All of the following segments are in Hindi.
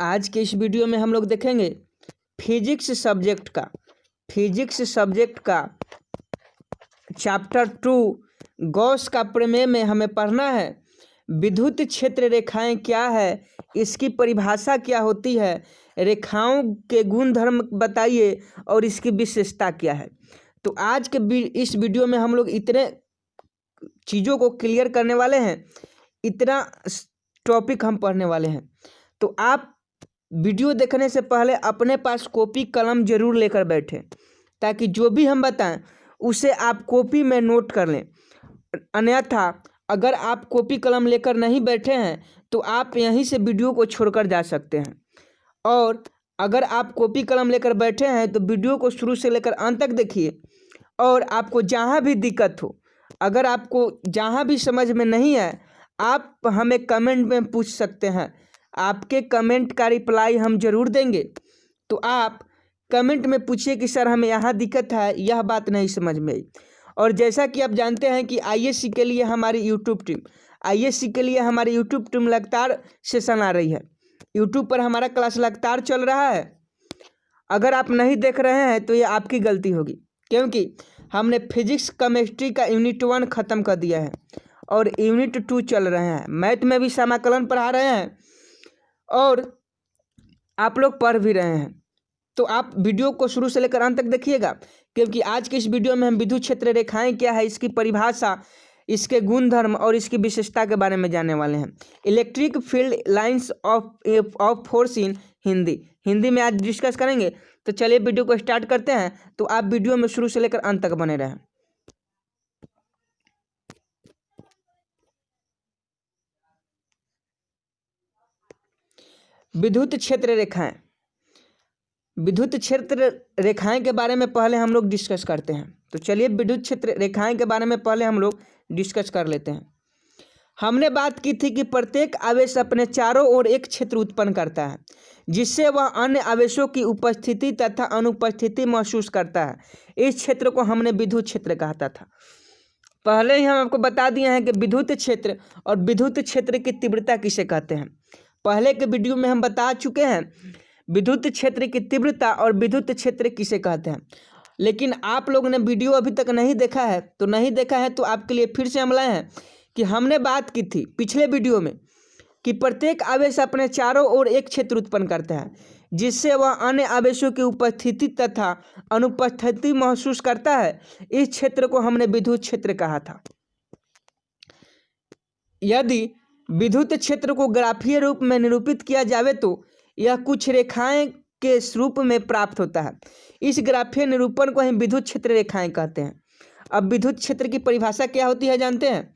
आज के इस वीडियो में हम लोग देखेंगे फिजिक्स सब्जेक्ट का चैप्टर 2 गॉस का प्रमेय में हमें पढ़ना है विद्युत क्षेत्र रेखाएं क्या है, इसकी परिभाषा क्या होती है, रेखाओं के गुणधर्म बताइए और इसकी विशेषता क्या है। तो आज के इस वीडियो में हम लोग इतने चीज़ों को क्लियर करने वाले हैं, इतना टॉपिक हम पढ़ने वाले हैं। तो आप वीडियो देखने से पहले अपने पास कॉपी कलम जरूर लेकर बैठें ताकि जो भी हम बताएं उसे आप कॉपी में नोट कर लें। अन्यथा अगर आप कॉपी कलम लेकर नहीं बैठे हैं तो आप यहीं से वीडियो को छोड़कर जा सकते हैं, और अगर आप कॉपी कलम लेकर बैठे हैं तो वीडियो को शुरू से लेकर अंत तक देखिए। और आपको जहाँ भी दिक्कत हो, अगर आपको जहाँ भी समझ में नहीं आए, आप हमें कमेंट में पूछ सकते हैं। आपके कमेंट का रिप्लाई हम जरूर देंगे। तो आप कमेंट में पूछिए कि सर हमें यहाँ दिक्कत है, यह बात नहीं समझ में आई। और जैसा कि आप जानते हैं कि आईएससी के लिए हमारी यूट्यूब टीम लगातार सेशन आ रही है। यूट्यूब पर हमारा क्लास लगातार चल रहा है। अगर आप नहीं देख रहे हैं तो ये आपकी गलती होगी, क्योंकि हमने फिजिक्स केमिस्ट्री का यूनिट 1 ख़त्म कर दिया है और यूनिट 2 चल रहे हैं। मैथ में भी समाकलन पढ़ा रहे हैं और आप लोग पढ़ भी रहे हैं। तो आप वीडियो को शुरू से लेकर अंत तक देखिएगा, क्योंकि आज के इस वीडियो में हम विद्युत क्षेत्र रेखाएं क्या है, इसकी परिभाषा, इसके गुणधर्म और इसकी विशेषता के बारे में जानने वाले हैं। Electric field lines of force in Hindi में आज डिस्कस करेंगे। तो चलिए वीडियो को स्टार्ट करते हैं। तो आप वीडियो में शुरू से लेकर अंत तक बने रहें। विद्युत क्षेत्र रेखाएं के बारे में पहले हम लोग डिस्कस करते हैं। तो चलिए विद्युत क्षेत्र रेखाएं के बारे में पहले हम लोग डिस्कस कर लेते हैं। हमने बात की थी कि प्रत्येक आवेश अपने चारों ओर एक क्षेत्र उत्पन्न करता है, जिससे वह अन्य आवेशों की उपस्थिति तथा अनुपस्थिति महसूस करता है। इस क्षेत्र को हमने विद्युत क्षेत्र कहता था। पहले ही हम आपको बता दिए हैं कि विद्युत क्षेत्र और विद्युत क्षेत्र की तीव्रता किसे कहते हैं। पहले के वीडियो में हम बता चुके हैं विद्युत क्षेत्र की तीव्रता और विद्युत क्षेत्र किसे कहते हैं। लेकिन आप लोगों ने वीडियो अभी तक नहीं देखा है तो आपके लिए फिर से हम लाए हैं कि हमने बात की थी पिछले वीडियो में कि प्रत्येक आवेश अपने चारों ओर एक क्षेत्र उत्पन्न करता है, जिससे वह अन्य आवेशों की उपस्थिति तथा अनुपस्थिति महसूस करता है। इस क्षेत्र को हमने विद्युत क्षेत्र कहा था। यदि विद्युत क्षेत्र को ग्राफीय रूप में निरूपित किया जाए तो यह कुछ रेखाएं के रूप में प्राप्त होता है। इस ग्राफीय निरूपण को हम विद्युत क्षेत्र रेखाएं कहते हैं। अब विद्युत क्षेत्र की परिभाषा क्या होती है जानते हैं?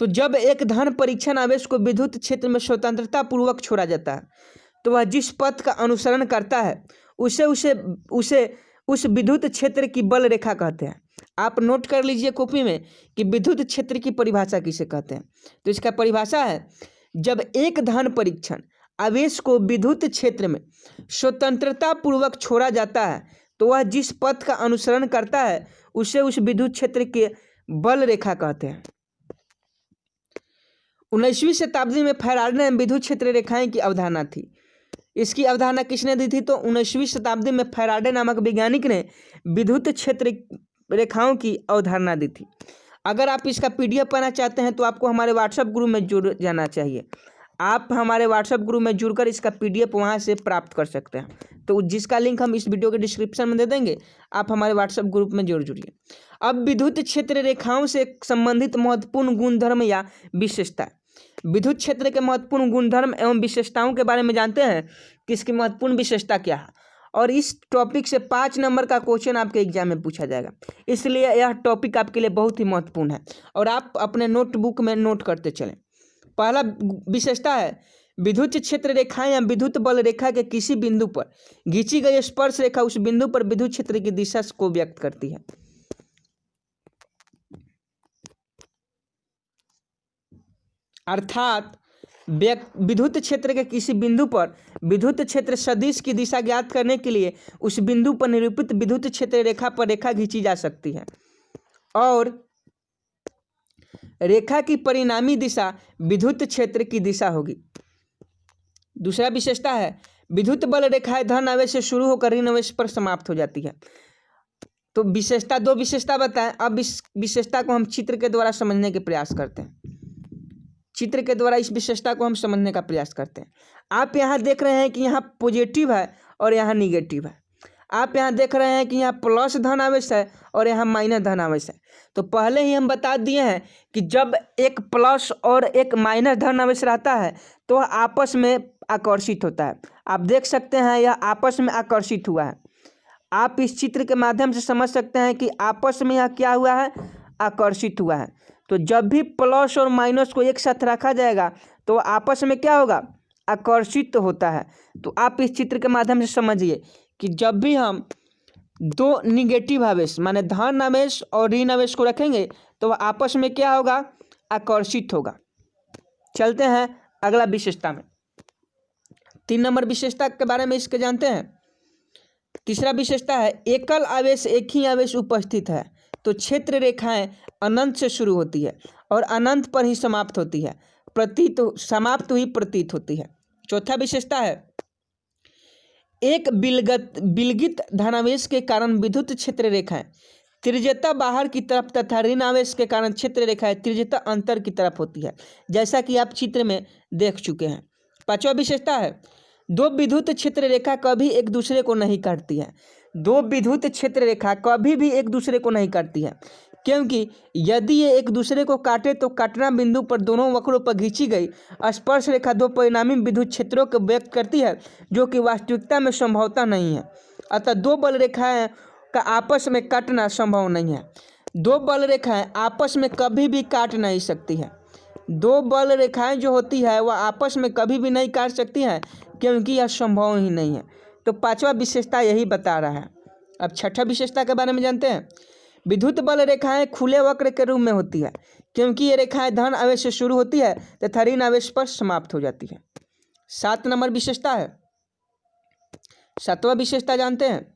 तो जब एक धन परीक्षण आवेश को विद्युत क्षेत्र में स्वतंत्रता पूर्वक छोड़ा जाता है तो वह जिस पथ का अनुसरण करता है उसे उस विद्युत क्षेत्र की बल रेखा कहते हैं। आप नोट कर लीजिए कॉपी में कि विद्युत क्षेत्र की परिभाषा किसे कहते हैं। तो इसका परिभाषा है, जब एक धन परीक्षण आवेश को विद्युत क्षेत्र में स्वतंत्रता पूर्वक छोड़ा जाता है तो वह जिस पथ का अनुसरण करता है उसे उस विद्युत क्षेत्र के बल रेखा कहते हैं। 19वीं शताब्दी में फैराडे ने विद्युत क्षेत्र रेखाएं की अवधारणा थी। इसकी अवधारणा किसने दी थी? तो 19वीं शताब्दी में फैराडे नामक वैज्ञानिक ने विद्युत क्षेत्र रेखाओं की अवधारणा दी थी। अगर आप इसका PDF पाना चाहते हैं तो आपको हमारे व्हाट्सएप ग्रुप में जुड़ जाना चाहिए। आप हमारे व्हाट्सएप ग्रुप में जुड़कर इसका PDF वहां से प्राप्त कर सकते हैं। तो जिसका लिंक हम इस वीडियो के डिस्क्रिप्शन में दे देंगे, आप हमारे व्हाट्सएप ग्रुप में जुड़िए। अब विद्युत क्षेत्र रेखाओं से संबंधित महत्वपूर्ण गुणधर्म या विशेषता। विद्युत क्षेत्र के महत्वपूर्ण गुणधर्म एवं विशेषताओं के बारे में जानते हैं कि इसकी महत्वपूर्ण विशेषता क्या है। और इस टॉपिक से 5 नंबर का क्वेश्चन आपके एग्जाम में पूछा जाएगा, इसलिए यह टॉपिक आपके लिए बहुत ही महत्वपूर्ण है और आप अपने नोटबुक में नोट करते चलें। पहला विशेषता है, विद्युत क्षेत्र रेखाएं या विद्युत बल रेखा के किसी बिंदु पर खींची गई स्पर्श रेखा उस बिंदु पर विद्युत क्षेत्र की दिशा को व्यक्त करती है। अर्थात विद्युत क्षेत्र के किसी बिंदु पर विद्युत क्षेत्र सदिश की दिशा ज्ञात करने के लिए उस बिंदु पर निरूपित विद्युत क्षेत्र रेखा पर रेखा खींची जा सकती है और रेखा की परिणामी दिशा विद्युत क्षेत्र की दिशा होगी। दूसरा विशेषता है विद्युत बल रेखाएं धन आवेश से शुरू होकर ऋण आवेश पर समाप्त हो जाती है। तो विशेषता, दो विशेषता बताएं। अब इस विशेषता को हम चित्र के द्वारा समझने के प्रयास करते हैं। चित्र के द्वारा इस विशेषता को हम समझने का प्रयास करते हैं। आप यहाँ देख रहे हैं कि यहाँ पॉजिटिव है और यहाँ निगेटिव है। आप यहाँ देख रहे हैं कि यहाँ प्लस धन आवेश है और यहाँ माइनस धन आवेश है। तो पहले ही हम बता दिए हैं कि जब एक प्लस और एक माइनस धन आवेश रहता है तो आपस में आकर्षित होता है। आप देख सकते हैं यह आपस में आकर्षित हुआ है। आप इस चित्र के माध्यम से समझ सकते हैं कि आपस में यह क्या हुआ है, आकर्षित हुआ है। तो जब भी प्लस और माइनस को एक साथ रखा जाएगा तो आपस में क्या होगा, आकर्षित होता है। तो आप इस चित्र के माध्यम से समझिए कि जब भी हम दो निगेटिव आवेश माने धन आवेश और ऋण आवेश को रखेंगे तो वह आपस में क्या होगा, आकर्षित होगा। चलते हैं अगला विशेषता में। 3 नंबर विशेषता के बारे में इसके जानते हैं। तीसरा विशेषता है एकल आवेश एक ही आवेश उपस्थित है तो क्षेत्र रेखाएं अनंत से शुरू होती है और अनंत पर ही समाप्त होती है, समाप्त हुई प्रतीत होती है। चौथा विशेषता है एक बिलगित धनावेश के कारण विद्युत क्षेत्र रेखाएं त्रिज्यता बाहर की तरफ तथा ऋण आवेश के कारण क्षेत्र रेखाएं त्रिज्यता अंतर की तरफ होती है, जैसा कि आप चित्र में देख चुके हैं। पांचवा विशेषता है दो विद्युत क्षेत्र रेखा कभी एक दूसरे को नहीं काटती है। दो विद्युत क्षेत्र रेखा कभी भी एक दूसरे को नहीं काटती है, क्योंकि यदि ये एक दूसरे को काटे तो काटना बिंदु पर दोनों वक्रों पर खींची गई स्पर्श रेखा दो परिणामी विद्युत क्षेत्रों को व्यक्त करती है, जो कि वास्तविकता में संभवता नहीं है। अतः दो बल रेखाएं का आपस में काटना संभव नहीं है। दो बल रेखाएं आपस में कभी भी काट नहीं सकती है। दो बल रेखाएं जो होती है वह आपस में कभी भी नहीं काट सकती हैं, क्योंकि यह संभव ही नहीं है। तो पांचवा विशेषता यही बता रहा है। अब छठा विशेषता के बारे में जानते हैं। विद्युत बल रेखाएं खुले वक्र के रूप में होती है, क्योंकि ये रेखाएं धन आवेश से शुरू होती है तथा ऋण आवेश पर समाप्त हो जाती है। 7 नंबर विशेषता है। 7वां विशेषता जानते हैं।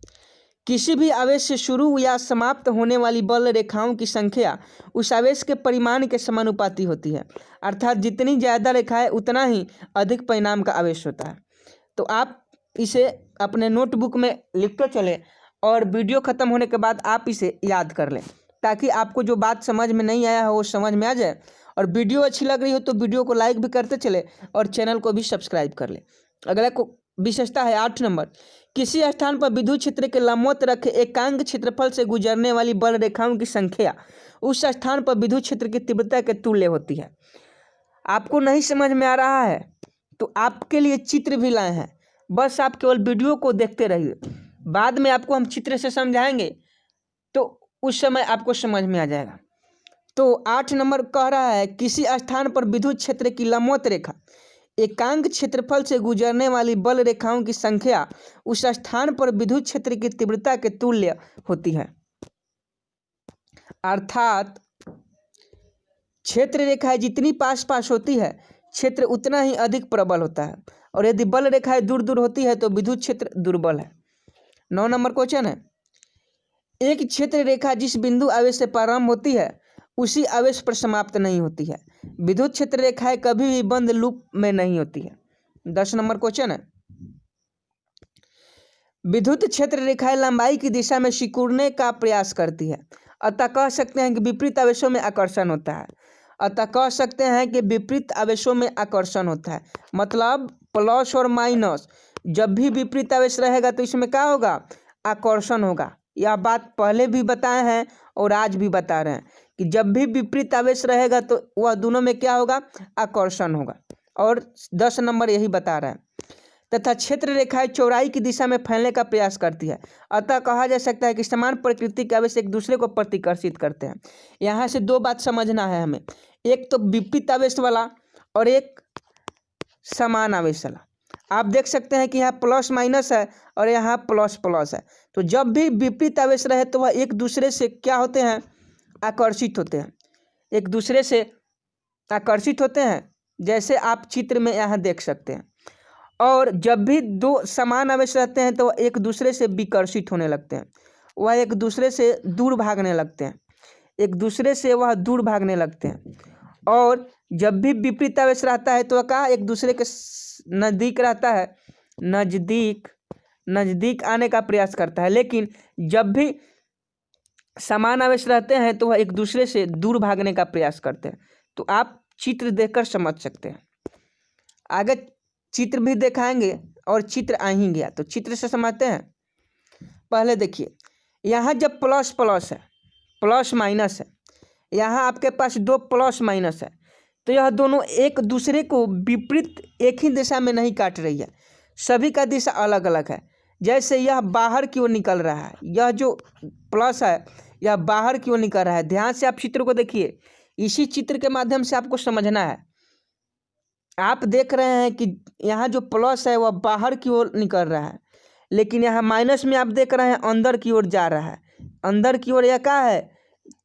किसी भी आवेश से शुरू या समाप्त होने वाली बल रेखाओं की संख्या उस आवेश के परिमाण के समानुपाती होती है, अर्थात जितनी ज़्यादा रेखाएं उतना ही अधिक परिमाण का आवेश होता है। तो आप इसे अपने नोटबुक में लिखते चलें और वीडियो ख़त्म होने के बाद आप इसे याद कर लें, ताकि आपको जो बात समझ में नहीं आया हो वो समझ में आ जाए। और वीडियो अच्छी लग रही हो तो वीडियो को लाइक भी करते चले और चैनल को भी सब्सक्राइब कर लें। अगला विशेषता है 8 नंबर। किसी स्थान पर विद्युत क्षेत्र के लंबवत रखे एकांक क्षेत्रफल से गुजरने वाली बल रेखाओं की संख्या उस स्थान पर विद्युत क्षेत्र की तीव्रता के तुल्य होती है। आपको नहीं समझ में आ रहा है तो आपके लिए चित्र भी लाए हैं, बस आप केवल वीडियो को देखते रहिए। बाद में आपको हम चित्र से समझाएंगे तो उस समय आपको समझ में आ जाएगा। तो 8 नंबर कह रहा है किसी स्थान पर विद्युत क्षेत्र की लंबवत रेखा एकांक क्षेत्रफल से गुजरने वाली बल रेखाओं की संख्या उस स्थान पर विद्युत क्षेत्र की तीव्रता के तुल्य होती है, अर्थात क्षेत्र रेखाएं जितनी पास पास होती है क्षेत्र उतना ही अधिक प्रबल होता है, और यदि बल रेखाएं दूर दूर होती है तो विद्युत क्षेत्र दुर्बल है। 9 नंबर क्वेश्चन है। एक क्षेत्र रेखा जिस बिंदु आवेश से प्रारंभ होती है उसी आवेश पर समाप्त नहीं होती है। विद्युत क्षेत्र रेखाएं कभी भी बंद लूप में नहीं होती है। 10 नंबर क्वेश्चन है। विद्युत क्षेत्र रेखाएं लंबाई की दिशा में सिकुड़ने का प्रयास करती है, अतः कह सकते हैं कि विपरीत आवेशों में आकर्षण होता है। अतः कह सकते हैं कि विपरीत आवेशों में आकर्षण होता है, मतलब प्लस और माइनस जब भी विपरीत आवेश रहेगा तो इसमें क्या होगा, आकर्षण होगा। यह बात पहले भी बताए हैं और आज भी बता रहे हैं कि जब भी विपरीत आवेश रहेगा तो वह दोनों में क्या होगा, आकर्षण होगा। और 10 नंबर यही बता रहा है। तथा क्षेत्र रेखाएं चौड़ाई की दिशा में फैलने का प्रयास करती है, अतः कहा जा सकता है कि समान प्रकृति के आवेश एक दूसरे को प्रतिकर्षित करते हैं। यहाँ से दो बात समझना है हमें, एक तो विपरीत आवेश वाला और एक समान आवेश वाला। आप देख सकते हैं कि यहाँ प्लस माइनस है और यहाँ प्लस प्लस है। तो जब भी विपरीत आवेश रहे तो वह एक दूसरे से क्या होते हैं, आकर्षित होते हैं, एक दूसरे से आकर्षित होते हैं, जैसे आप चित्र में यहाँ देख सकते हैं। और जब भी दो समान आवेश रहते हैं तो एक दूसरे से विकर्षित होने लगते हैं, वह एक दूसरे से दूर भागने लगते हैं, एक दूसरे से वह दूर भागने लगते हैं। और जब भी विपरीत आवेश रहता है तो क्या एक दूसरे के नज़दीक रहता है, नज़दीक आने का प्रयास करता है, लेकिन जब भी समान आवेश रहते हैं तो वह एक दूसरे से दूर भागने का प्रयास करते हैं। तो आप चित्र देखकर समझ सकते हैं। आगे चित्र भी दिखाएंगे और चित्र आ ही गया तो चित्र से समझते हैं। पहले देखिए, यहाँ जब प्लस प्लस है, प्लस माइनस है, यहाँ आपके पास दो प्लस माइनस है, तो यह दोनों एक दूसरे को विपरीत एक ही दिशा में नहीं काट रही है, सभी का दिशा अलग अलग है। जैसे यह बाहर की ओर निकल रहा है, यह जो प्लस है यह बाहर की ओर निकल रहा है। ध्यान से आप चित्र को देखिए, इसी चित्र के माध्यम से आपको समझना है। आप देख रहे हैं कि यहाँ जो प्लस है वह बाहर की ओर निकल रहा है, लेकिन यहाँ माइनस में आप देख रहे हैं अंदर की ओर जा रहा है। अंदर की ओर यह क्या है,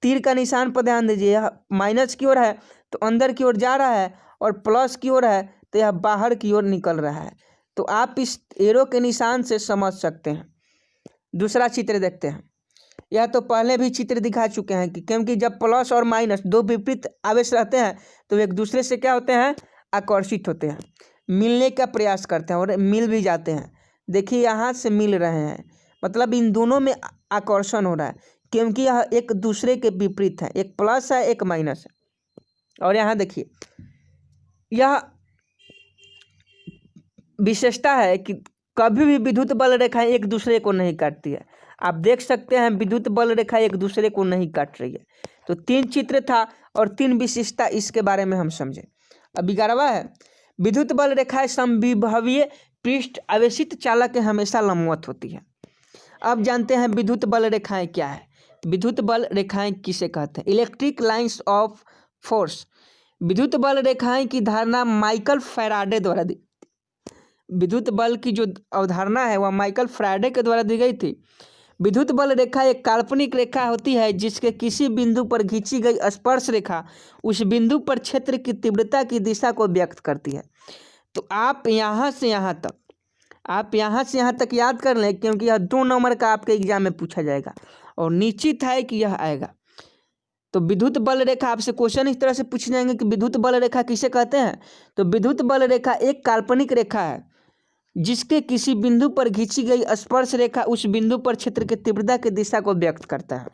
तीर का निशान पर ध्यान दीजिए, यह माइनस की ओर है तो अंदर की ओर जा रहा है, और प्लस की ओर है तो यह बाहर की ओर निकल रहा है। तो आप इस एरो के निशान से समझ सकते हैं। दूसरा चित्र देखते हैं। यह तो पहले भी चित्र दिखा चुके हैं कि क्योंकि जब प्लस और माइनस दो विपरीत आवेश रहते हैं तो एक दूसरे से क्या होते हैं, आकर्षित होते हैं, मिलने का प्रयास करते हैं और मिल भी जाते हैं। देखिए यहाँ से मिल रहे हैं, मतलब इन दोनों में आकर्षण हो रहा है, क्योंकि यह एक दूसरे के विपरीत है, एक प्लस है एक माइनस है। और यहाँ देखिए, यह विशेषता है कि कभी भी विद्युत बल रेखाएं एक दूसरे को नहीं काटती है। आप देख सकते हैं विद्युत बल रेखा एक दूसरे को नहीं काट रही है। तो 3 चित्र था और 3 विशेषता इसके बारे में हम समझे। अब 11वां है, विद्युत बल रेखाएं समविभवीय पृष्ठ आवेशित चालक के हमेशा लंबवत होती है। अब जानते हैं विद्युत बल रेखाएं क्या है। विद्युत बल रेखाएं किसे कहते हैं? Electric lines of force. विद्युत बल रेखाएं की धारणा माइकल फैराडे द्वारा दी, विद्युत बल की जो अवधारणा है वह माइकल फैराडे के द्वारा दी गई थी। विद्युत बल रेखा एक काल्पनिक रेखा होती है जिसके किसी बिंदु पर खींची गई स्पर्श रेखा उस बिंदु पर क्षेत्र की तीव्रता की दिशा को व्यक्त करती है। तो आप यहाँ से यहाँ तक याद कर लें, क्योंकि यह 2 नंबर का आपके एग्जाम में पूछा जाएगा और निश्चित है कि यह आएगा। तो विद्युत बल रेखा आपसे क्वेश्चन इस तरह से पूछे जाएंगे कि विद्युत बल रेखा किसे कहते हैं। तो विद्युत बल रेखा एक काल्पनिक रेखा है जिसके किसी बिंदु पर खींची गई स्पर्श रेखा उस बिंदु पर क्षेत्र की तीव्रता की दिशा को व्यक्त करता है।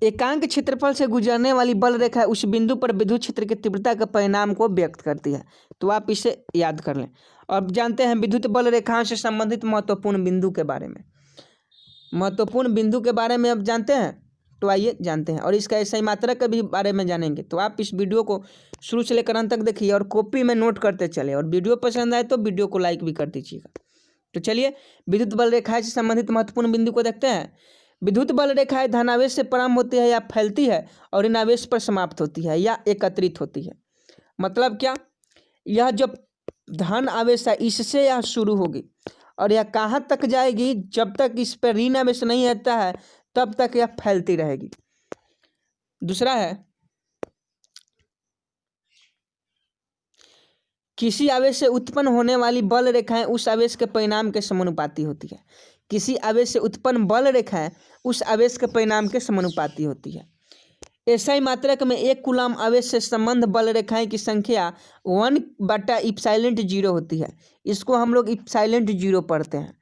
एकांक क्षेत्रफल से गुजरने वाली बल रेखा उस बिंदु पर विद्युत क्षेत्र की तीव्रता के परिणाम को व्यक्त करती है। तो आप इसे याद कर लें। अब जानते हैं विद्युत बल रेखाओं से संबंधित महत्वपूर्ण बिंदु के बारे में। महत्वपूर्ण बिंदु के बारे में अब जानते हैं, तो आइए जानते हैं। और इसका SI मात्रा के भी बारे में जानेंगे। तो आप इस वीडियो को शुरू से लेकर अंत तक देखिए और कॉपी में नोट करते चले, और वीडियो पसंद आए तो वीडियो को लाइक भी कर दीजिएगा। तो चलिए विद्युत बल रेखाएं से संबंधित महत्वपूर्ण बिंदु को देखते हैं। विद्युत बल रेखाएं धनावेश से प्रारंभ होती है या फैलती है और इन आवेश पर समाप्त होती है या एकत्रित होती है। मतलब क्या, यह जब धन आवेश है इससे यह शुरू होगी और यह कहाँ तक जाएगी, जब तक इस पर ऋण आवेश नहीं आता है तब तक यह फैलती रहेगी। दूसरा है, किसी आवेश से उत्पन्न होने वाली बल रेखाएं उस आवेश के परिणाम के समानुपाती होती है। किसी आवेश से उत्पन्न बल रेखाएं उस आवेश के परिणाम के समानुपाती होती है। SI मात्रक में 1 कूलम आवेश से संबंध बल रेखाएं की संख्या 1/ε0 होती है। इसको हम लोग ε0 पढ़ते हैं।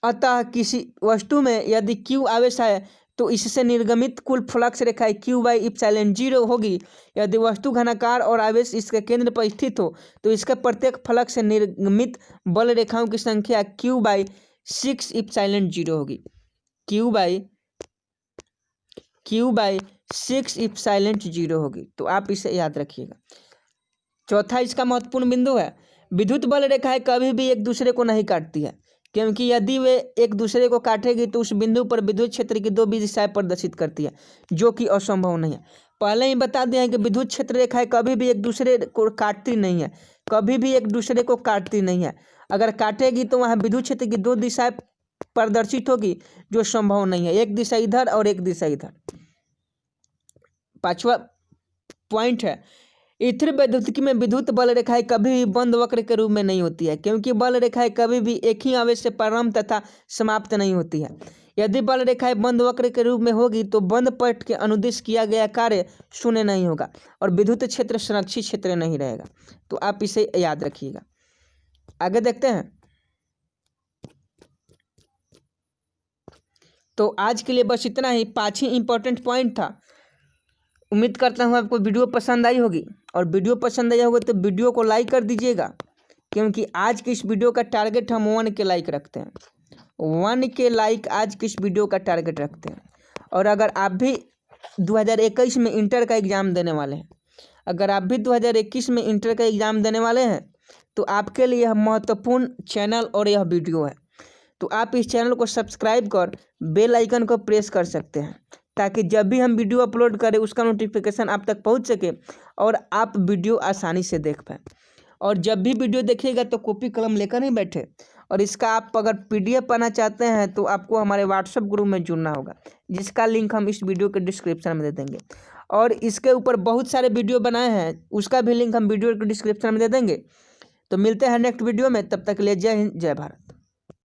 अतः किसी वस्तु में यदि Q आवेश है तो इससे निर्गमित कुल फ्लक्स रेखाएं Q/ε0 होगी। यदि वस्तु घनाकार और आवेश इसके केंद्र पर स्थित हो तो इसके प्रत्येक फ्लक्स से निर्गमित बल रेखाओं की संख्या Q/6ε0 होगी। Q/6ε0 होगी। तो आप इसे याद रखिएगा। चौथा इसका महत्वपूर्ण बिंदु है, विद्युत बल रेखाएं कभी भी एक दूसरे को नहीं काटती है, क्योंकि यदि वे एक दूसरे को काटेगी तो उस बिंदु पर विद्युत क्षेत्र की 2 दिशाएं प्रदर्शित करती है, जो कि असंभव नहीं है। पहले ही बता दिया है कि विद्युत क्षेत्र रेखाएं कभी भी एक दूसरे को काटती नहीं है, कभी भी एक दूसरे को काटती नहीं है। अगर काटेगी तो वहाँ विद्युत क्षेत्र की 2 दिशाएं प्रदर्शित होगी, जो संभव नहीं है, एक दिशा इधर और एक दिशा इधर। 5वां पॉइंट है, स्थिर वैद्युतिकी में विद्युत बल रेखाएं कभी भी बंद वक्र के रूप में नहीं होती है, क्योंकि बल रेखाएं कभी भी एक ही आवेश से प्रारंभ तथा समाप्त नहीं होती है। यदि बल रेखाएं बंद वक्र के रूप में होगी तो बंद पट के अनुदिश किया गया कार्य शून्य नहीं होगा और विद्युत क्षेत्र संरक्षित क्षेत्र नहीं रहेगा। तो आप इसे याद रखिएगा। आगे देखते हैं। तो आज के लिए बस इतना ही, 5 ही इंपॉर्टेंट पॉइंट था। उम्मीद करता हूँ आपको वीडियो पसंद आई होगी, और वीडियो पसंद आई होगी तो वीडियो को लाइक कर दीजिएगा, क्योंकि आज की इस वीडियो का टारगेट हम 1 के लाइक रखते हैं। 1 के लाइक आज की इस वीडियो का टारगेट रखते हैं। और अगर आप भी 2021 में इंटर का एग्ज़ाम देने वाले हैं, अगर आप भी 2021 में इंटर का एग्ज़ाम देने वाले हैं, तो आपके लिए यह महत्वपूर्ण चैनल और यह वीडियो है। तो आप इस चैनल को सब्सक्राइब कर बेल आइकन को प्रेस कर सकते हैं, ताकि जब भी हम वीडियो अपलोड करें उसका नोटिफिकेशन आप तक पहुंच सके और आप वीडियो आसानी से देख पाएँ। और जब भी वीडियो देखिएगा तो कॉपी कलम लेकर ही बैठे। और इसका आप अगर PDF पाना चाहते हैं तो आपको हमारे व्हाट्सएप ग्रुप में जुड़ना होगा, जिसका लिंक हम इस वीडियो के डिस्क्रिप्शन में दे देंगे। और इसके ऊपर बहुत सारे वीडियो बनाए हैं, उसका भी लिंक हम वीडियो के डिस्क्रिप्शन में दे देंगे। तो मिलते हैं नेक्स्ट वीडियो में, तब तक के लिए जय हिंद, जय भारत।